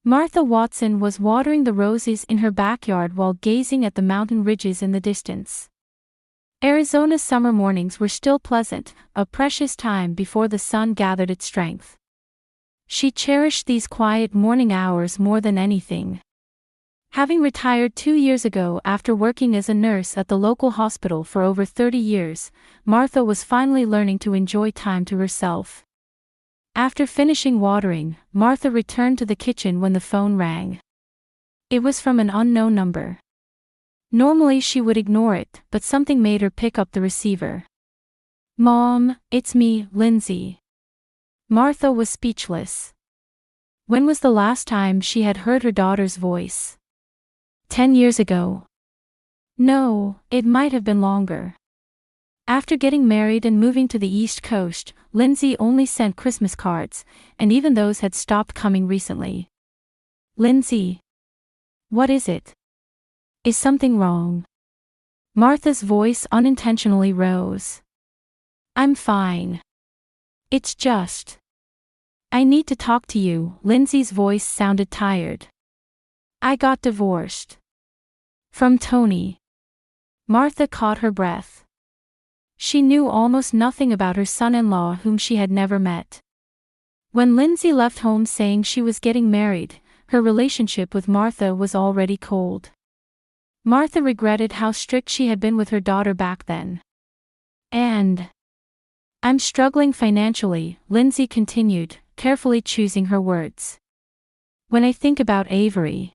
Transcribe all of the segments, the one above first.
Martha Watson was watering the roses in her backyard while gazing at the mountain ridges in the distance. Arizona's summer mornings were still pleasant, a precious time before the sun gathered its strength. She cherished these quiet morning hours more than anything. Having retired 2 years ago after working as a nurse at the local hospital for over 30 years, Martha was finally learning to enjoy time to herself. After finishing watering, Martha returned to the kitchen when the phone rang. It was from an unknown number. Normally she would ignore it, but something made her pick up the receiver. "Mom, it's me, Lindsay." Martha was speechless. When was the last time she had heard her daughter's voice? 10 years ago. No, it might have been longer. After getting married and moving to the East Coast, Lindsay only sent Christmas cards, and even those had stopped coming recently. "Lindsay. What is it? Is something wrong?" Martha's voice unintentionally rose. "I'm fine. It's just. I need to talk to you." Lindsay's voice sounded tired. "I got divorced. From Tony." Martha caught her breath. She knew almost nothing about her son-in-law whom she had never met. When Lindsay left home saying she was getting married, her relationship with Martha was already cold. Martha regretted how strict she had been with her daughter back then. "And I'm struggling financially," Lindsay continued, carefully choosing her words. "When I think about Avery."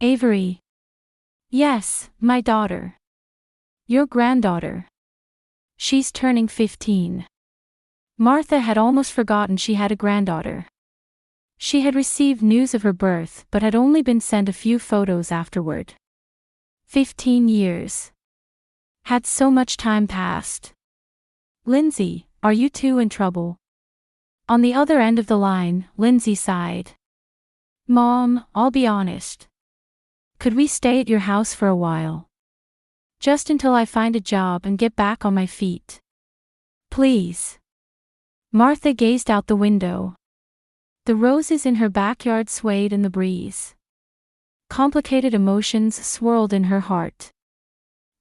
"Avery?" "Yes, my daughter. Your granddaughter. She's turning 15. Martha had almost forgotten she had a granddaughter. She had received news of her birth but had only been sent a few photos afterward. 15 years. Had so much time passed. "Lindsay, are you two in trouble?" On the other end of the line, Lindsay sighed. "Mom, I'll be honest. Could we stay at your house for a while? Just until I find a job and get back on my feet. Please." Martha gazed out the window. The roses in her backyard swayed in the breeze. Complicated emotions swirled in her heart.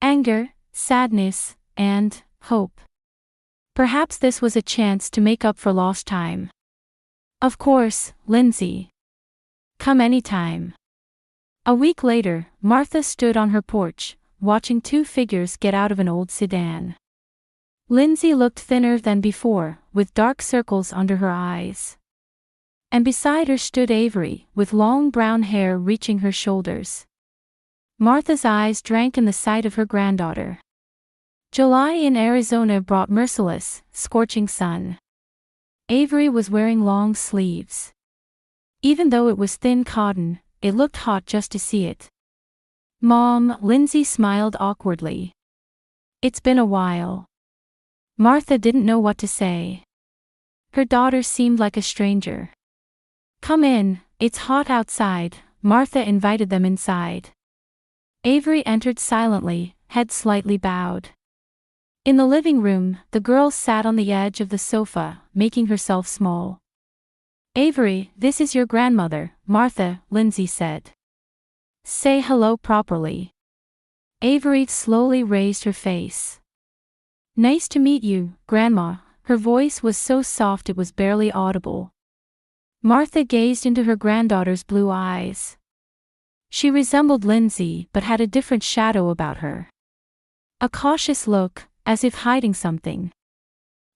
Anger, sadness, and hope. Perhaps this was a chance to make up for lost time. "Of course, Lindsay. Come anytime." A week later, Martha stood on her porch, watching two figures get out of an old sedan. Lindsay looked thinner than before, with dark circles under her eyes. And beside her stood Avery, with long brown hair reaching her shoulders. Martha's eyes drank in the sight of her granddaughter. July in Arizona brought merciless, scorching sun. Avery was wearing long sleeves. Even though it was thin cotton, it looked hot just to see it. "Mom," Lindsay smiled awkwardly. "It's been a while." Martha didn't know what to say. Her daughter seemed like a stranger. "Come in, it's hot outside." Martha invited them inside. Avery entered silently, head slightly bowed. In the living room, the girl sat on the edge of the sofa, making herself small. "Avery, this is your grandmother, Martha," Lindsay said. "Say hello properly." Avery slowly raised her face. "Nice to meet you, Grandma." Her voice was so soft it was barely audible. Martha gazed into her granddaughter's blue eyes. She resembled Lindsay but had a different shadow about her. A cautious look, as if hiding something.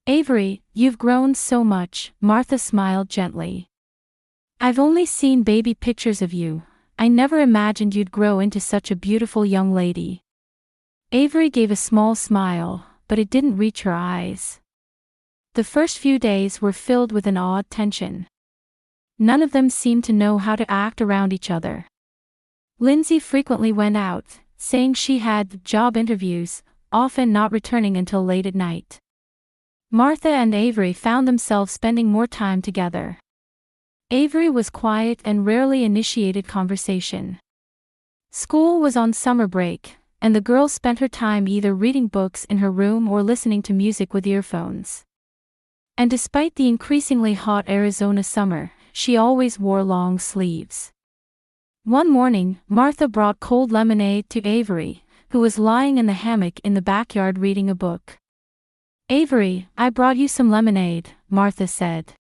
"Avery, you've grown so much," Martha smiled gently. "I've only seen baby pictures of you. I never imagined you'd grow into such a beautiful young lady." Avery gave a small smile, but it didn't reach her eyes. The first few days were filled with an odd tension. None of them seemed to know how to act around each other. Lindsay frequently went out, saying she had job interviews, often not returning until late at night. Martha and Avery found themselves spending more time together. Avery was quiet and rarely initiated conversation. School was on summer break, and the girl spent her time either reading books in her room or listening to music with earphones. And despite the increasingly hot Arizona summer, she always wore long sleeves. One morning, Martha brought cold lemonade to Avery, who was lying in the hammock in the backyard reading a book. "Avery, I brought you some lemonade," Martha said.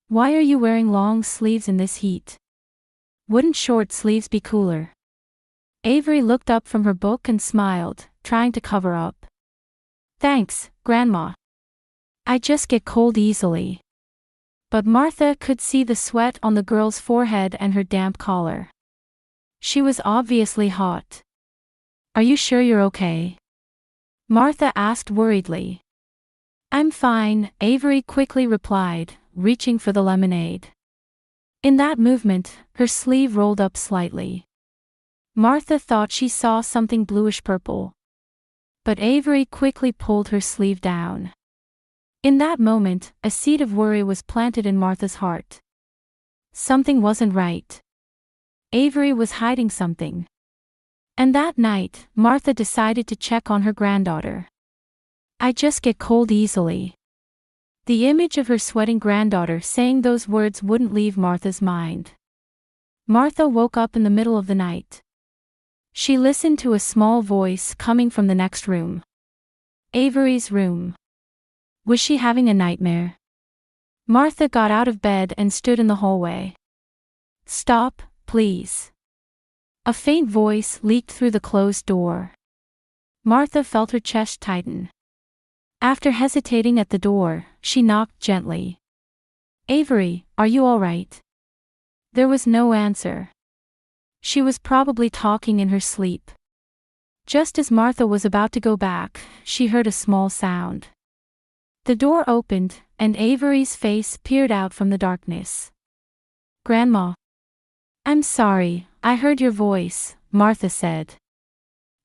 "Why are you wearing long sleeves in this heat? Wouldn't short sleeves be cooler?" Avery looked up from her book and smiled, trying to cover up. "Thanks, Grandma. I just get cold easily." But Martha could see the sweat on the girl's forehead and her damp collar. She was obviously hot. "Are you sure you're okay?" Martha asked worriedly. "I'm fine," Avery quickly replied, reaching for the lemonade. In that movement, her sleeve rolled up slightly. Martha thought she saw something bluish-purple. But Avery quickly pulled her sleeve down. In that moment, a seed of worry was planted in Martha's heart. Something wasn't right. Avery was hiding something. And that night, Martha decided to check on her granddaughter. "I just get cold easily." The image of her sweating granddaughter saying those words wouldn't leave Martha's mind. Martha woke up in the middle of the night. She listened to a small voice coming from the next room. Avery's room. Was she having a nightmare? Martha got out of bed and stood in the hallway. "Stop, please." A faint voice leaked through the closed door. Martha felt her chest tighten. After hesitating at the door, she knocked gently. "Avery, are you all right?" There was no answer. She was probably talking in her sleep. Just as Martha was about to go back, she heard a small sound. The door opened, and Avery's face peered out from the darkness. "Grandma." "I'm sorry, I heard your voice," Martha said.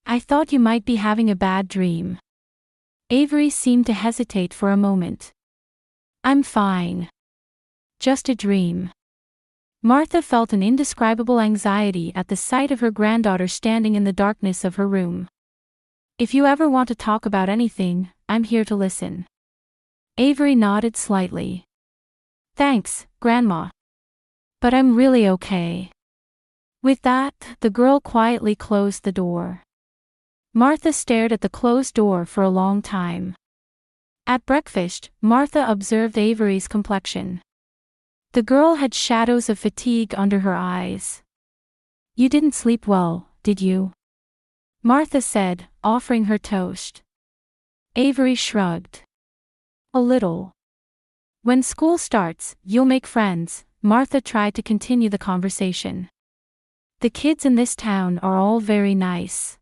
"I thought you might be having a bad dream." Avery seemed to hesitate for a moment. "I'm fine. Just a dream." Martha felt an indescribable anxiety at the sight of her granddaughter standing in the darkness of her room. "If you ever want to talk about anything, I'm here to listen." Avery nodded slightly. "Thanks, Grandma. But I'm really okay." With that, the girl quietly closed the door. Martha stared at the closed door for a long time. At breakfast, Martha observed Avery's complexion. The girl had shadows of fatigue under her eyes. "You didn't sleep well, did you?" Martha said, offering her toast. Avery shrugged. "A little." "When school starts, you'll make friends," Martha tried to continue the conversation. "The kids in this town are all very nice."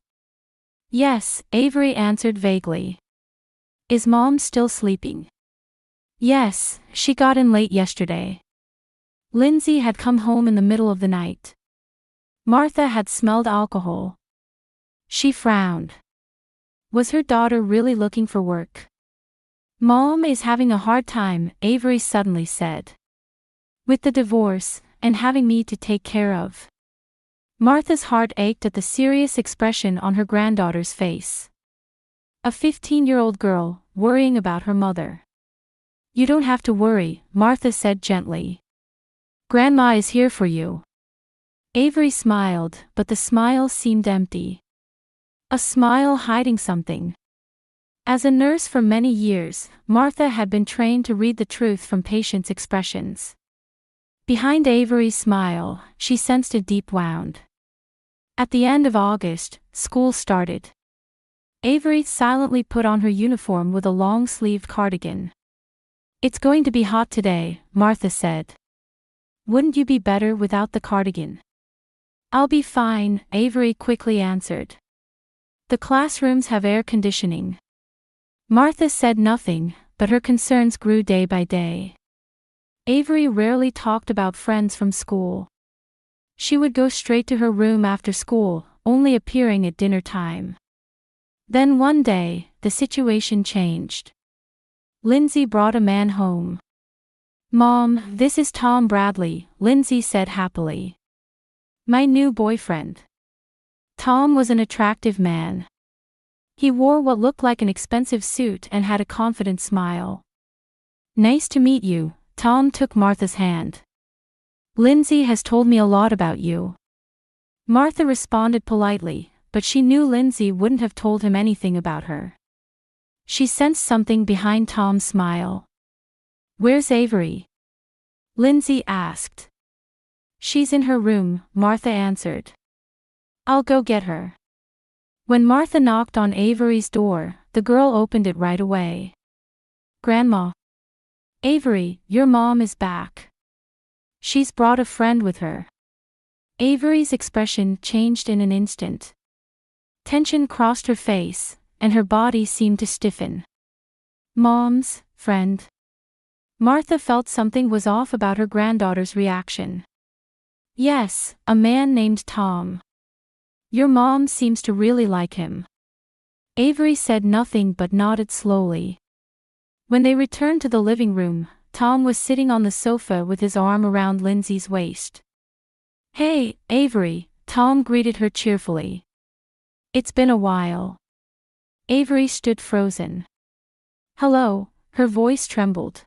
"Yes," Avery answered vaguely. "Is Mom still sleeping?" "Yes, she got in late yesterday. Lindsay had come home in the middle of the night." Martha had smelled alcohol. She frowned. Was her daughter really looking for work? "Mom is having a hard time," Avery suddenly said. "With the divorce, and having me to take care of." Martha's heart ached at the serious expression on her granddaughter's face. A 15-year-old girl, worrying about her mother. "You don't have to worry," Martha said gently. "Grandma is here for you." Avery smiled, but the smile seemed empty. A smile hiding something. As a nurse for many years, Martha had been trained to read the truth from patients' expressions. Behind Avery's smile, she sensed a deep wound. At the end of August, school started. Avery silently put on her uniform with a long-sleeved cardigan. "It's going to be hot today," Martha said. "Wouldn't you be better without the cardigan?" "I'll be fine," Avery quickly answered. "The classrooms have air conditioning." Martha said nothing, but her concerns grew day by day. Avery rarely talked about friends from school. She would go straight to her room after school, only appearing at dinner time. Then one day, the situation changed. Lindsay brought a man home. "Mom, this is Tom Bradley," Lindsay said happily. "My new boyfriend." Tom was an attractive man. He wore what looked like an expensive suit and had a confident smile. "Nice to meet you," Tom took Martha's hand. Lindsay has told me a lot about you. Martha responded politely, but she knew Lindsay wouldn't have told him anything about her. She sensed something behind Tom's smile. Where's Avery? Lindsay asked. She's in her room, Martha answered. I'll go get her. When Martha knocked on Avery's door, the girl opened it right away. Grandma. Avery, your mom is back. She's brought a friend with her. Avery's expression changed in an instant. Tension crossed her face, and her body seemed to stiffen. Mom's friend. Martha felt something was off about her granddaughter's reaction. Yes, a man named Tom. Your mom seems to really like him. Avery said nothing but nodded slowly. When they returned to the living room, Tom was sitting on the sofa with his arm around Lindsay's waist. Hey, Avery, Tom greeted her cheerfully. It's been a while. Avery stood frozen. Hello, her voice trembled.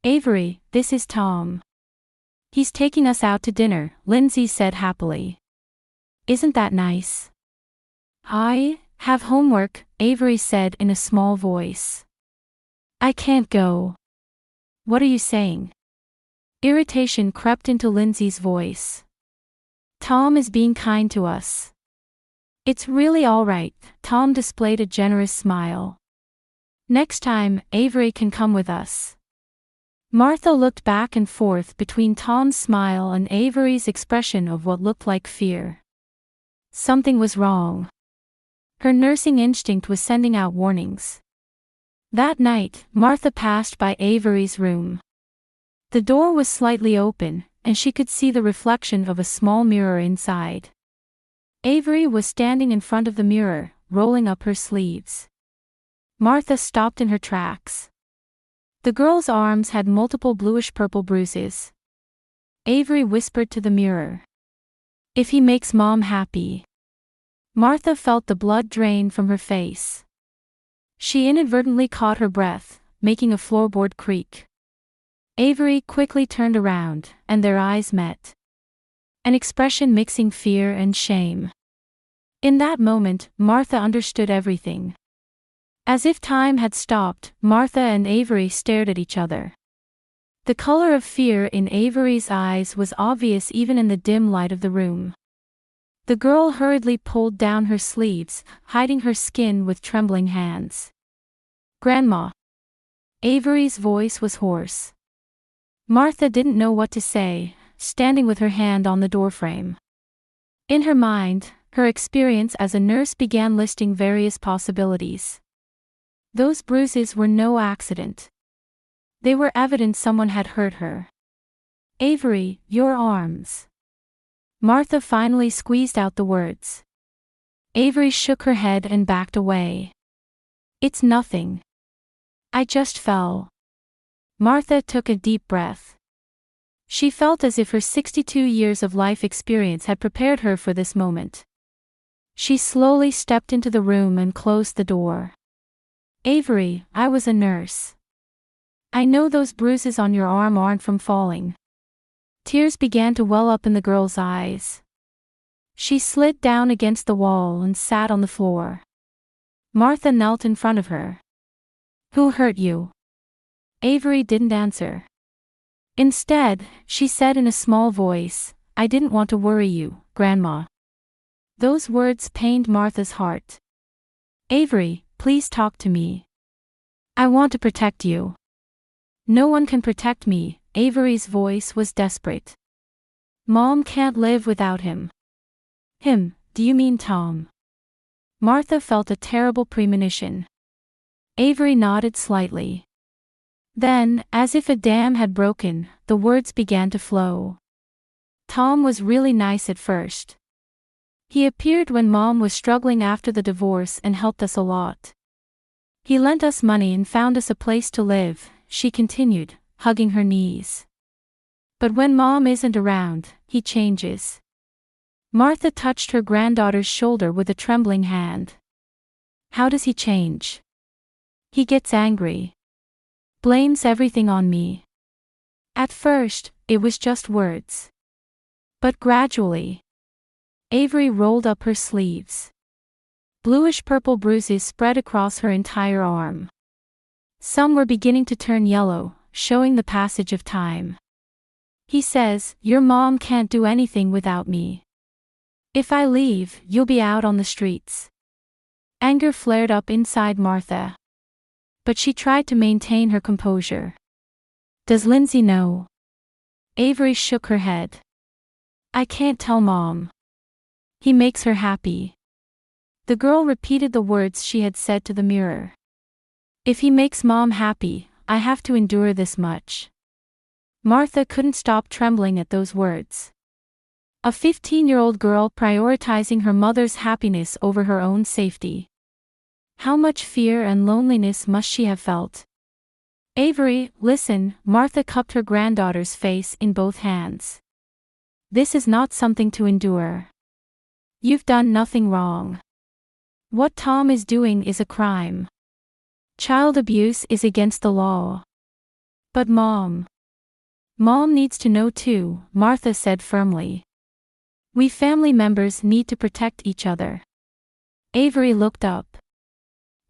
Avery, this is Tom. He's taking us out to dinner, Lindsay said happily. Isn't that nice? I have homework, Avery said in a small voice. I can't go. What are you saying? Irritation crept into Lindsay's voice. Tom is being kind to us. It's really all right, Tom displayed a generous smile. Next time, Avery can come with us. Martha looked back and forth between Tom's smile and Avery's expression of what looked like fear. Something was wrong. Her nursing instinct was sending out warnings. That night, Martha passed by Avery's room. The door was slightly open, and she could see the reflection of a small mirror inside. Avery was standing in front of the mirror, rolling up her sleeves. Martha stopped in her tracks. The girl's arms had multiple bluish-purple bruises. Avery whispered to the mirror. If he makes Mom happy. Martha felt the blood drain from her face. She inadvertently caught her breath, making a floorboard creak. Avery quickly turned around, and their eyes met. An expression mixing fear and shame. In that moment, Martha understood everything. As if time had stopped, Martha and Avery stared at each other. The color of fear in Avery's eyes was obvious even in the dim light of the room. The girl hurriedly pulled down her sleeves, hiding her skin with trembling hands. Grandma. Avery's voice was hoarse. Martha didn't know what to say, standing with her hand on the doorframe. In her mind, her experience as a nurse began listing various possibilities. Those bruises were no accident. They were evidence someone had hurt her. Avery, your arms. Martha finally squeezed out the words. Avery shook her head and backed away. It's nothing. I just fell. Martha took a deep breath. She felt as if her 62 years of life experience had prepared her for this moment. She slowly stepped into the room and closed the door. Avery, I was a nurse. I know those bruises on your arm aren't from falling. Tears began to well up in the girl's eyes. She slid down against the wall and sat on the floor. Martha knelt in front of her. Who hurt you? Avery didn't answer. Instead, she said in a small voice, I didn't want to worry you, Grandma. Those words pained Martha's heart. Avery, please talk to me. I want to protect you. No one can protect me, Avery's voice was desperate. Mom can't live without him. Him, do you mean Tom? Martha felt a terrible premonition. Avery nodded slightly. Then, as if a dam had broken, the words began to flow. Tom was really nice at first. He appeared when Mom was struggling after the divorce and helped us a lot. He lent us money and found us a place to live, she continued, hugging her knees. But when Mom isn't around, he changes. Martha touched her granddaughter's shoulder with a trembling hand. How does he change? He gets angry. Blames everything on me. At first, it was just words. But gradually, Avery rolled up her sleeves. Bluish-purple bruises spread across her entire arm. Some were beginning to turn yellow, showing the passage of time. He says, "Your mom can't do anything without me. If I leave, you'll be out on the streets." Anger flared up inside Martha. But she tried to maintain her composure. "Does Lindsay know?" Avery shook her head. "I can't tell Mom. He makes her happy." The girl repeated the words she had said to the mirror. "If he makes Mom happy, I have to endure this much." Martha couldn't stop trembling at those words. A 15-year-old girl prioritizing her mother's happiness over her own safety. How much fear and loneliness must she have felt? "Avery, listen," Martha cupped her granddaughter's face in both hands. "This is not something to endure. You've done nothing wrong. What Tom is doing is a crime. Child abuse is against the law. But Mom needs to know too," Martha said firmly. "We family members need to protect each other." Avery looked up.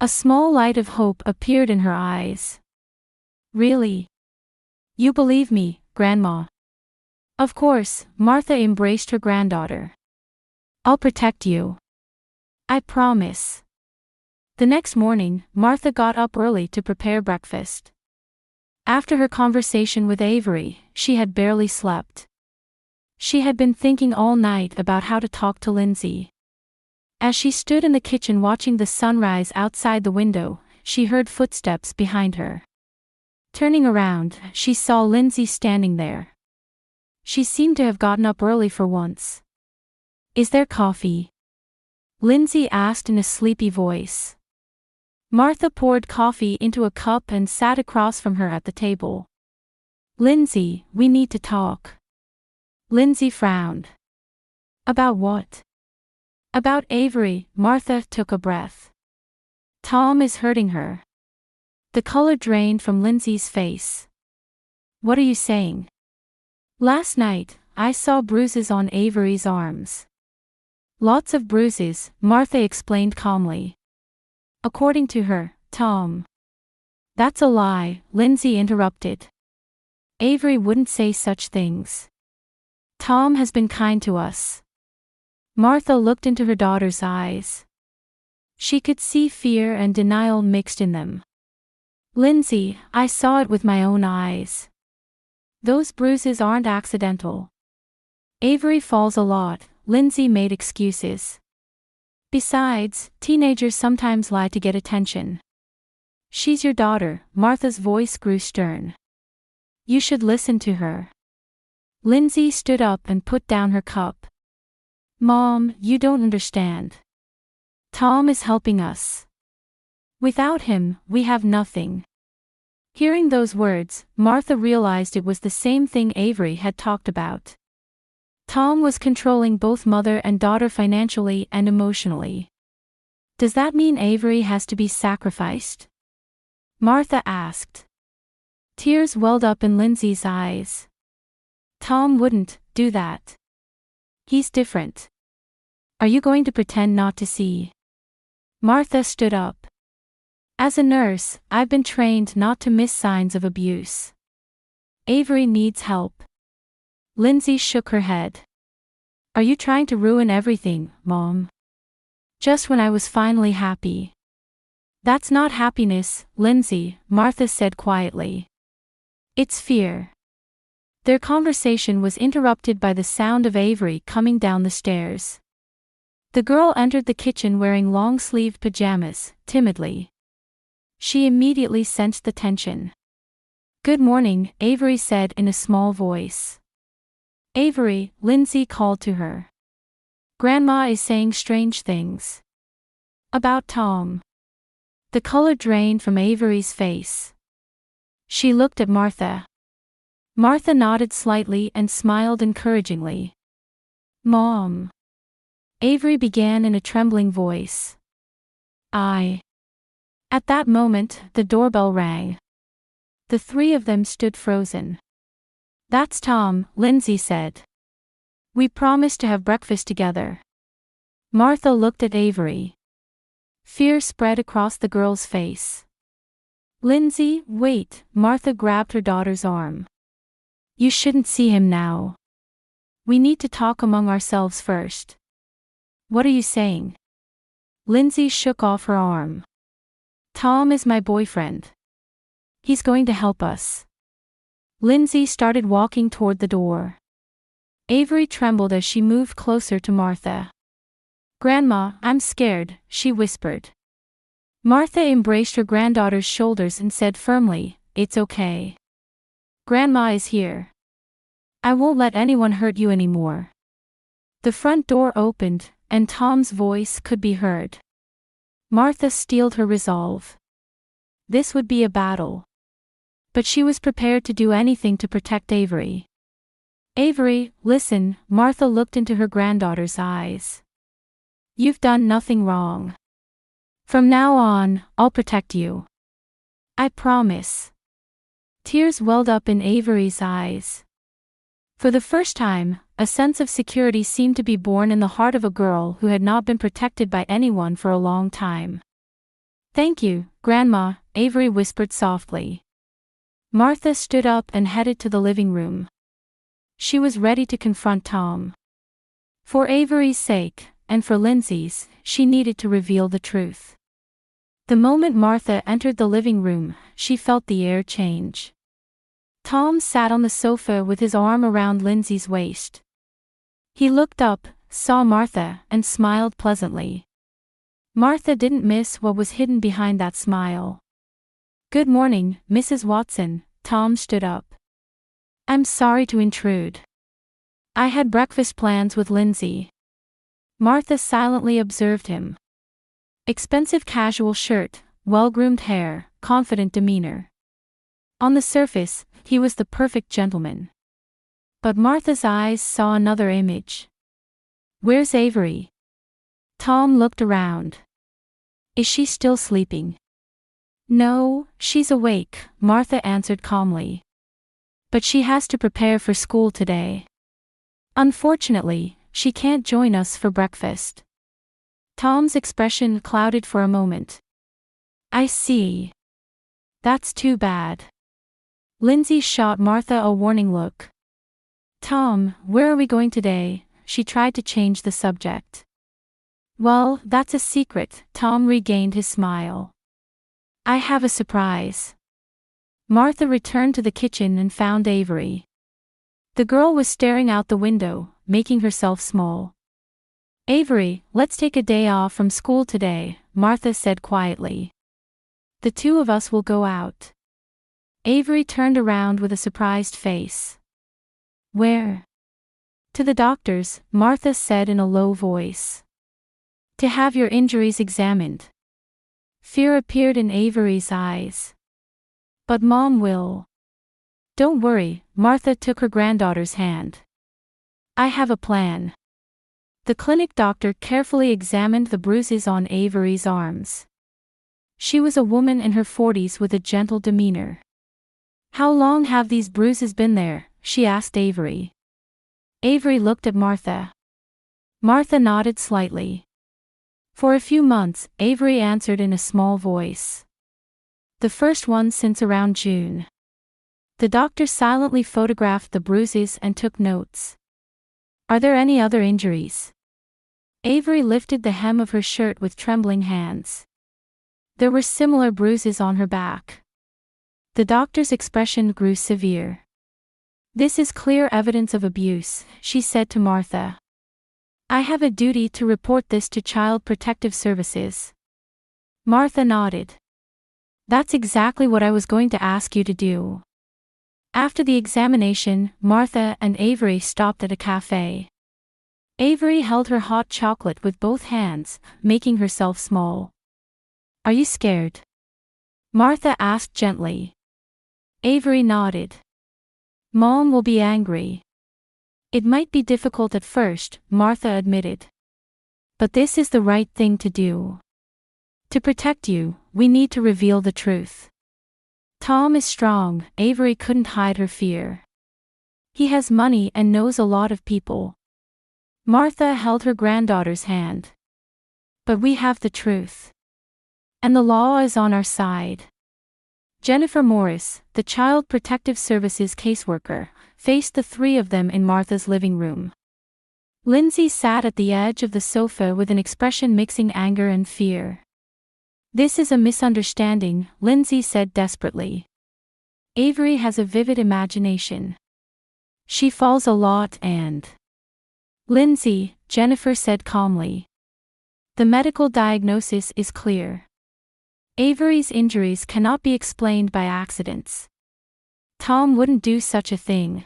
A small light of hope appeared in her eyes. "Really? You believe me, Grandma?" "Of course," Martha embraced her granddaughter. "I'll protect you. I promise." The next morning, Martha got up early to prepare breakfast. After her conversation with Avery, she had barely slept. She had been thinking all night about how to talk to Lindsay. As she stood in the kitchen watching the sunrise outside the window, she heard footsteps behind her. Turning around, she saw Lindsay standing there. She seemed to have gotten up early for once. "Is there coffee?" Lindsay asked in a sleepy voice. Martha poured coffee into a cup and sat across from her at the table. "Lindsay, we need to talk." Lindsay frowned. "About what?" "About Avery." Martha took a breath. "Tom is hurting her." The color drained from Lindsay's face. "What are you saying?" "Last night, I saw bruises on Avery's arms." "Lots of bruises," Martha explained calmly. "According to her, Tom." "That's a lie," Lindsay interrupted. "Avery wouldn't say such things. Tom has been kind to us." Martha looked into her daughter's eyes. She could see fear and denial mixed in them. "Lindsay, I saw it with my own eyes. Those bruises aren't accidental. Avery falls a lot," Lindsay made excuses. "Besides, teenagers sometimes lie to get attention." "She's your daughter," Martha's voice grew stern. "You should listen to her." Lindsay stood up and put down her cup. "Mom, you don't understand. Tom is helping us. Without him, we have nothing." Hearing those words, Martha realized it was the same thing Avery had talked about. Tom was controlling both mother and daughter financially and emotionally. "Does that mean Avery has to be sacrificed?" Martha asked. Tears welled up in Lindsay's eyes. "Tom wouldn't do that. He's different." "Are you going to pretend not to see?" Martha stood up. "As a nurse, I've been trained not to miss signs of abuse. Avery needs help." Lindsay shook her head. "Are you trying to ruin everything, Mom? Just when I was finally happy." "That's not happiness, Lindsay," Martha said quietly. "It's fear." Their conversation was interrupted by the sound of Avery coming down the stairs. The girl entered the kitchen wearing long-sleeved pajamas, timidly. She immediately sensed the tension. "Good morning," Avery said in a small voice. "Avery," Lindsay called to her. "Grandma is saying strange things." "About Tom." The color drained from Avery's face. She looked at Martha. Martha nodded slightly and smiled encouragingly. "Mom," Avery began in a trembling voice. At that moment, the doorbell rang. The three of them stood frozen. That's Tom, Lindsay said. We promised to have breakfast together. Martha looked at Avery. Fear spread across the girl's face. Lindsay, wait, Martha grabbed her daughter's arm. You shouldn't see him now. We need to talk among ourselves first. What are you saying? Lindsay shook off her arm. Tom is my boyfriend. He's going to help us. Lindsay started walking toward the door. Avery trembled as she moved closer to Martha. Grandma, I'm scared, she whispered. Martha embraced her granddaughter's shoulders and said firmly, It's okay. Grandma is here. I won't let anyone hurt you anymore. The front door opened, and Tom's voice could be heard. Martha steeled her resolve. This would be a battle. But she was prepared to do anything to protect Avery. Avery, listen, Martha looked into her granddaughter's eyes. You've done nothing wrong. From now on, I'll protect you. I promise. Tears welled up in Avery's eyes. For the first time, a sense of security seemed to be born in the heart of a girl who had not been protected by anyone for a long time. Thank you, Grandma, Avery whispered softly. Martha stood up and headed to the living room. She was ready to confront Tom. For Avery's sake, and for Lindsay's, she needed to reveal the truth. The moment Martha entered the living room, she felt the air change. Tom sat on the sofa with his arm around Lindsay's waist. He looked up, saw Martha, and smiled pleasantly. Martha didn't miss what was hidden behind that smile. Good morning, Mrs. Watson, Tom stood up. I'm sorry to intrude. I had breakfast plans with Lindsay. Martha silently observed him. Expensive casual shirt, well-groomed hair, confident demeanor. On the surface, he was the perfect gentleman. But Martha's eyes saw another image. Where's Avery? Tom looked around. Is she still sleeping? No, she's awake, Martha answered calmly. But she has to prepare for school today. Unfortunately, she can't join us for breakfast. Tom's expression clouded for a moment. I see. That's too bad. Lindsay shot Martha a warning look. Tom, where are we going today? She tried to change the subject. Well, that's a secret, Tom regained his smile. I have a surprise. Martha returned to the kitchen and found Avery. The girl was staring out the window, making herself small. Avery, let's take a day off from school today, Martha said quietly. The two of us will go out. Avery turned around with a surprised face. Where? To the doctor's, Martha said in a low voice. To have your injuries examined. Fear appeared in Avery's eyes. But Mom will. Don't worry, Martha took her granddaughter's hand. I have a plan. The clinic doctor carefully examined the bruises on Avery's arms. She was a woman in her 40s with a gentle demeanor. How long have these bruises been there? She asked Avery. Avery looked at Martha. Martha nodded slightly. For a few months, Avery answered in a small voice. The first one since around June. The doctor silently photographed the bruises and took notes. Are there any other injuries? Avery lifted the hem of her shirt with trembling hands. There were similar bruises on her back. The doctor's expression grew severe. This is clear evidence of abuse, she said to Martha. I have a duty to report this to Child Protective Services. Martha nodded. That's exactly what I was going to ask you to do. After the examination, Martha and Avery stopped at a cafe. Avery held her hot chocolate with both hands, making herself small. Are you scared? Martha asked gently. Avery nodded. Mom will be angry. It might be difficult at first, Martha admitted. But this is the right thing to do. To protect you, we need to reveal the truth. Tom is strong, Avery couldn't hide her fear. He has money and knows a lot of people. Martha held her granddaughter's hand. But we have the truth. And the law is on our side. Jennifer Morris, the Child Protective Services caseworker, faced the three of them in Martha's living room. Lindsay sat at the edge of the sofa with an expression mixing anger and fear. "This is a misunderstanding," Lindsay said desperately. "Avery has a vivid imagination. She falls a lot and—" "Lindsay," Jennifer said calmly. "The medical diagnosis is clear. Avery's injuries cannot be explained by accidents. Tom wouldn't do such a thing."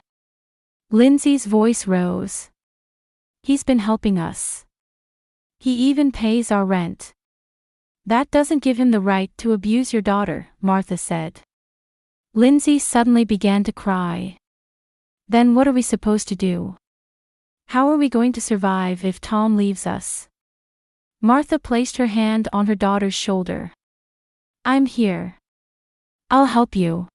Lindsay's voice rose. "He's been helping us. He even pays our rent." "That doesn't give him the right to abuse your daughter," Martha said. Lindsay suddenly began to cry. "Then what are we supposed to do? How are we going to survive if Tom leaves us?" Martha placed her hand on her daughter's shoulder. "I'm here. I'll help you."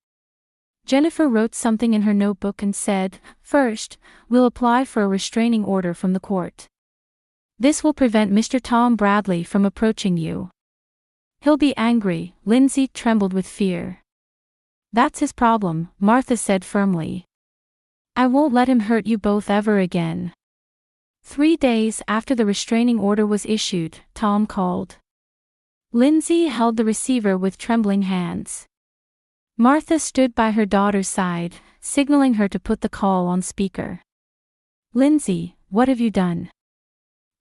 Jennifer wrote something in her notebook and said, "First, we'll apply for a restraining order from the court. This will prevent Mr. Tom Bradley from approaching you. He'll be angry." Lindsay trembled with fear. "That's his problem," Martha said firmly. "I won't let him hurt you both ever again." 3 days after the restraining order was issued, Tom called. Lindsay held the receiver with trembling hands. Martha stood by her daughter's side, signaling her to put the call on speaker. "Lindsay, what have you done?"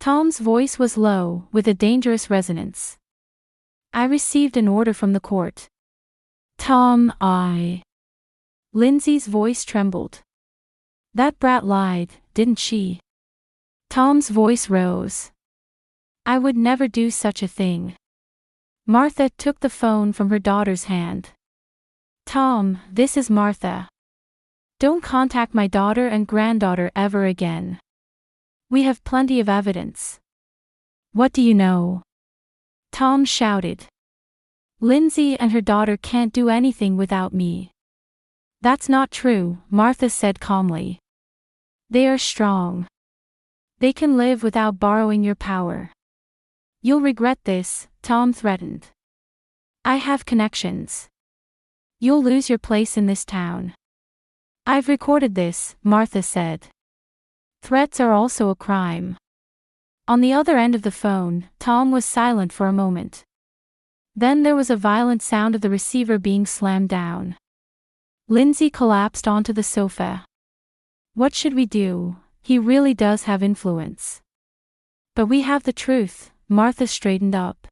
Tom's voice was low, with a dangerous resonance. "I received an order from the court." "Tom, Lindsay's voice trembled. "That brat lied, didn't she?" Tom's voice rose. "I would never do such a thing." Martha took the phone from her daughter's hand. "Tom, this is Martha. Don't contact my daughter and granddaughter ever again. We have plenty of evidence." "What do you know?" Tom shouted. "Lindsay and her daughter can't do anything without me." "That's not true," Martha said calmly. "They are strong. They can live without borrowing your power." "You'll regret this," Tom threatened. "I have connections. You'll lose your place in this town." "I've recorded this," Martha said. "Threats are also a crime." On the other end of the phone, Tom was silent for a moment. Then there was a violent sound of the receiver being slammed down. Lindsay collapsed onto the sofa. "What should we do? He really does have influence." "But we have the truth," Martha straightened up.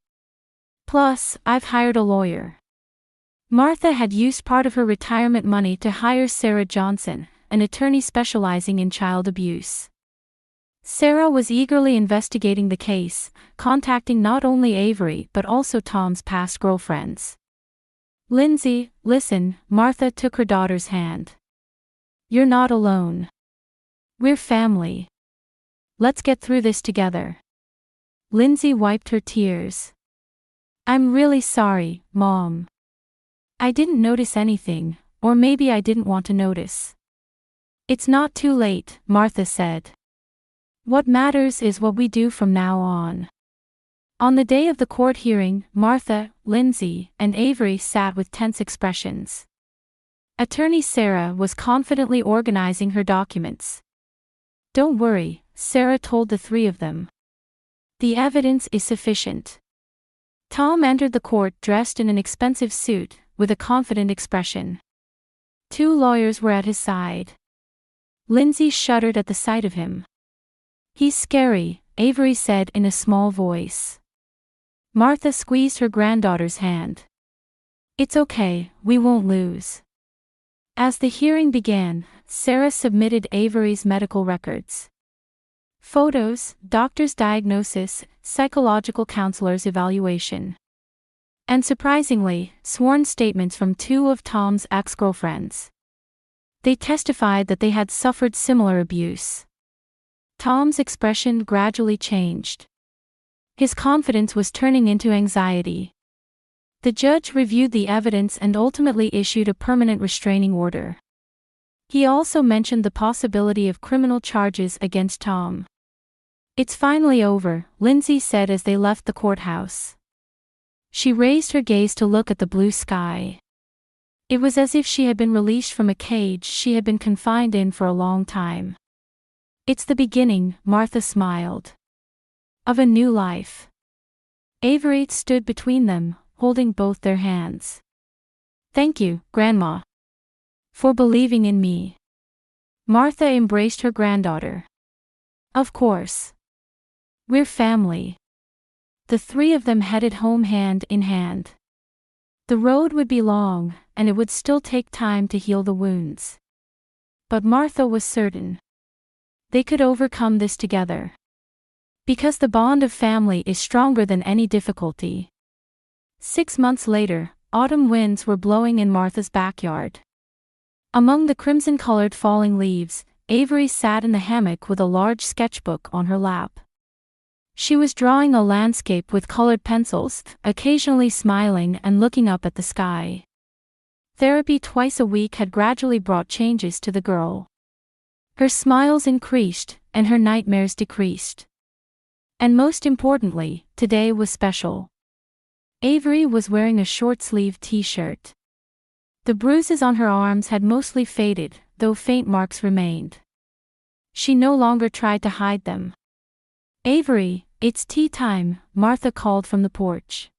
"Plus, I've hired a lawyer." Martha had used part of her retirement money to hire Sarah Johnson, an attorney specializing in child abuse. Sarah was eagerly investigating the case, contacting not only Avery but also Tom's past girlfriends. "Lindsay, listen," Martha took her daughter's hand. "You're not alone. We're family. Let's get through this together." Lindsay wiped her tears. "I'm really sorry, Mom. I didn't notice anything, or maybe I didn't want to notice." "It's not too late," Martha said. "What matters is what we do from now on." On the day of the court hearing, Martha, Lindsay, and Avery sat with tense expressions. Attorney Sarah was confidently organizing her documents. "Don't worry," Sarah told the three of them. "The evidence is sufficient." Tom entered the court dressed in an expensive suit, with a confident expression. 2 lawyers were at his side. Lindsay shuddered at the sight of him. "He's scary," Avery said in a small voice. Martha squeezed her granddaughter's hand. "It's okay, we won't lose." As the hearing began, Sarah submitted Avery's medical records. Photos, doctor's diagnosis, psychological counselor's evaluation. And surprisingly, sworn statements from 2 of Tom's ex-girlfriends. They testified that they had suffered similar abuse. Tom's expression gradually changed. His confidence was turning into anxiety. The judge reviewed the evidence and ultimately issued a permanent restraining order. He also mentioned the possibility of criminal charges against Tom. "It's finally over," Lindsay said as they left the courthouse. She raised her gaze to look at the blue sky. It was as if she had been released from a cage she had been confined in for a long time. "It's the beginning," Martha smiled, "of a new life." Avery stood between them, holding both their hands. "Thank you, Grandma, for believing in me." Martha embraced her granddaughter. "Of course. We're family." The three of them headed home hand in hand. The road would be long, and it would still take time to heal the wounds. But Martha was certain they could overcome this together. Because the bond of family is stronger than any difficulty. 6 months later, autumn winds were blowing in Martha's backyard. Among the crimson-colored falling leaves, Avery sat in the hammock with a large sketchbook on her lap. She was drawing a landscape with colored pencils, occasionally smiling and looking up at the sky. Therapy twice a week had gradually brought changes to the girl. Her smiles increased, and her nightmares decreased. And most importantly, today was special. Avery was wearing a short-sleeved t-shirt. The bruises on her arms had mostly faded, though faint marks remained. She no longer tried to hide them. "Avery, it's tea time," Martha called from the porch.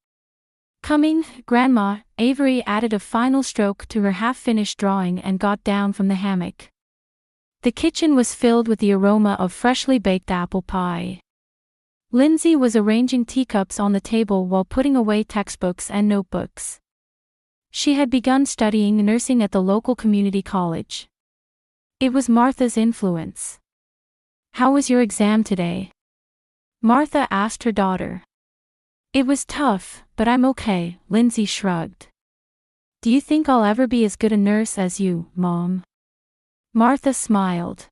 "Coming, Grandma." Avery added a final stroke to her half-finished drawing and got down from the hammock. The kitchen was filled with the aroma of freshly baked apple pie. Lindsay was arranging teacups on the table while putting away textbooks and notebooks. She had begun studying nursing at the local community college. It was Martha's influence. "How was your exam today?" Martha asked her daughter. "It was tough, but I'm okay," Lindsay shrugged. "Do you think I'll ever be as good a nurse as you, Mom?" Martha smiled.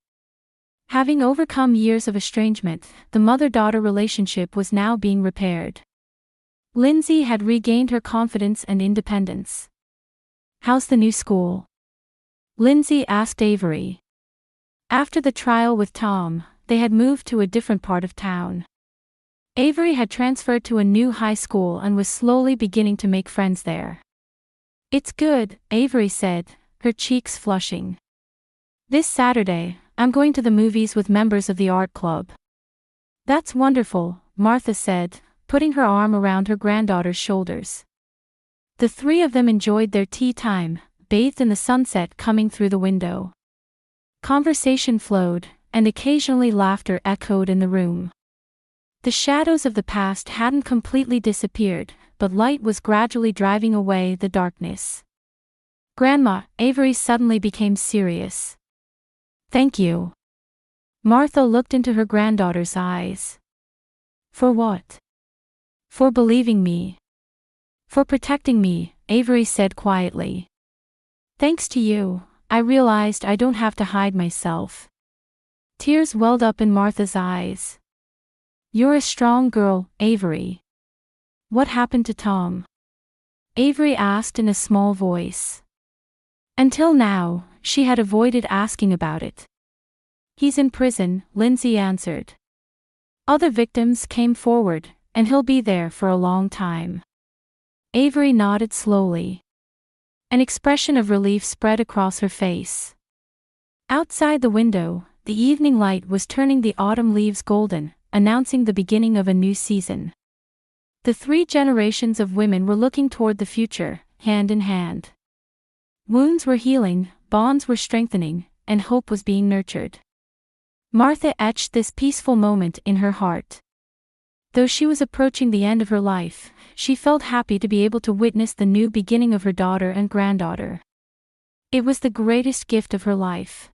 Having overcome years of estrangement, the mother-daughter relationship was now being repaired. Lindsay had regained her confidence and independence. "How's the new school?" Lindsay asked Avery. After the trial with Tom, they had moved to a different part of town. Avery had transferred to a new high school and was slowly beginning to make friends there. "It's good," Avery said, her cheeks flushing. "This Saturday, I'm going to the movies with members of the art club." "That's wonderful," Martha said, putting her arm around her granddaughter's shoulders. The three of them enjoyed their tea time, bathed in the sunset coming through the window. Conversation flowed, and occasionally laughter echoed in the room. The shadows of the past hadn't completely disappeared, but light was gradually driving away the darkness. "Grandma," Avery suddenly became serious. "Thank you." Martha looked into her granddaughter's eyes. "For what?" "For believing me. For protecting me," Avery said quietly. "Thanks to you, I realized I don't have to hide myself." Tears welled up in Martha's eyes. "You're a strong girl, Avery." "What happened to Tom?" Avery asked in a small voice. Until now, she had avoided asking about it. "He's in prison," Lindsay answered. "Other victims came forward, and he'll be there for a long time." Avery nodded slowly. An expression of relief spread across her face. Outside the window, the evening light was turning the autumn leaves golden, announcing the beginning of a new season. The 3 generations of women were looking toward the future, hand in hand. Wounds were healing, bonds were strengthening, and hope was being nurtured. Martha etched this peaceful moment in her heart. Though she was approaching the end of her life, she felt happy to be able to witness the new beginning of her daughter and granddaughter. It was the greatest gift of her life.